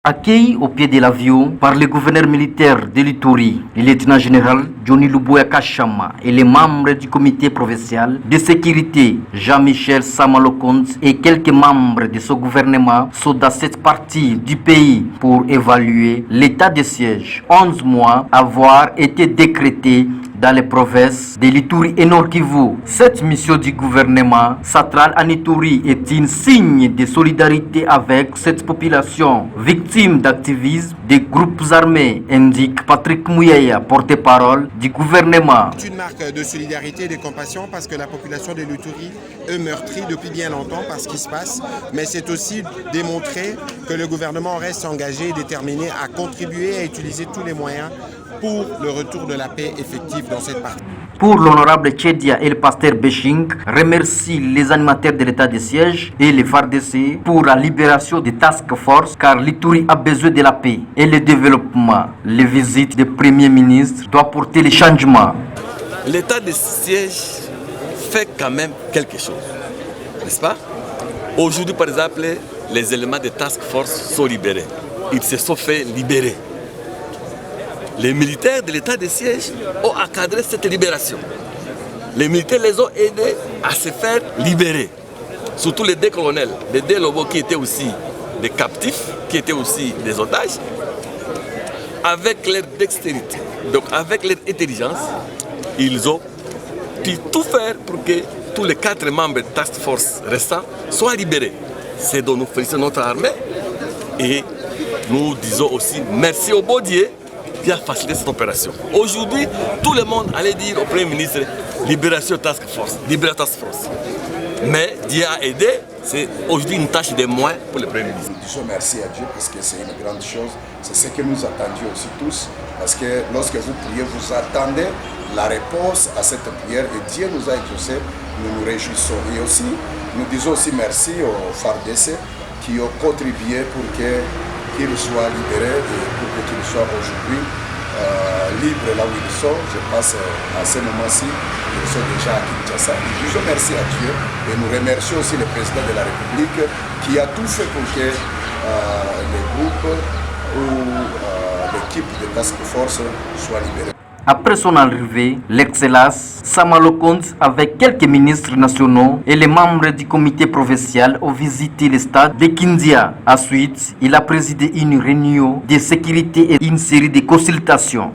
Accueilli au pied de l'avion par le gouverneur militaire de l'Ituri, le lieutenant-général Johnny Luboya Kachama et les membres du comité provincial de sécurité Jean-Michel Samalokonde et quelques membres de ce gouvernement sont dans cette partie du pays pour évaluer l'état de siège. 11 mois avoir été décrétés dans les provinces de l'Ituri et Nord-Kivu. Cette mission du gouvernement central en Ituri est un signe de solidarité avec cette population victime d'activisme des groupes armés, indique Patrick Mouyaya, porte-parole du gouvernement. C'est une marque de solidarité et de compassion parce que la population de l'Ituri est meurtrie depuis bien longtemps par ce qui se passe, mais c'est aussi démontrer que le gouvernement reste engagé et déterminé à contribuer et à utiliser tous les moyens pour le retour de la paix effective dans cette partie. Pour l'honorable Tchedia et le pasteur Béching, remercie les animateurs de l'état de siège et les FARDC pour la libération des task force car l'Ituri a besoin de la paix et le développement. Les visites du Premier ministre doivent porter les changements. L'état de siège fait quand même quelque chose, n'est-ce pas? Aujourd'hui, par exemple, les éléments de task force sont libérés. Ils se sont fait libérer. Les militaires de l'état de siège ont encadré cette libération. Les militaires les ont aidés à se faire libérer. Surtout les deux colonels, les deux lobos qui étaient aussi des captifs, qui étaient aussi des otages, avec leur dextérité, donc avec leur intelligence, ils ont pu tout faire pour que tous les 4 membres de Task Force restants soient libérés. C'est dont nous félicitons notre armée et nous disons aussi merci au beau Dieu qui a facilité cette opération. Aujourd'hui, tout le monde allait dire au Premier ministre libération Task Force, libération Task Force. Mais Dieu a aidé, c'est aujourd'hui une tâche de moins pour le Premier ministre. Nous disons merci à Dieu parce que c'est une grande chose. C'est ce que nous attendions aussi tous. Parce que lorsque vous priez, vous attendez la réponse à cette prière et Dieu nous a exaucés, nous nous réjouissons. Et aussi, nous disons aussi merci aux FARDC qui ont contribué pour qu'ils soient libérés et pour qu'ils soient aujourd'hui libres là où ils sont. Je pense à ce moment-ci, ils sont déjà à Kinshasa. Nous disons merci à Dieu et nous remercions aussi le président de la République qui a tout fait pour que les groupes ou l'équipe de Task Force soient libérés. Après son arrivée, l'excellence Samalokonde avec quelques ministres nationaux et les membres du comité provincial ont visité le stade de Kindia. Ensuite, il a présidé une réunion de sécurité et une série de consultations.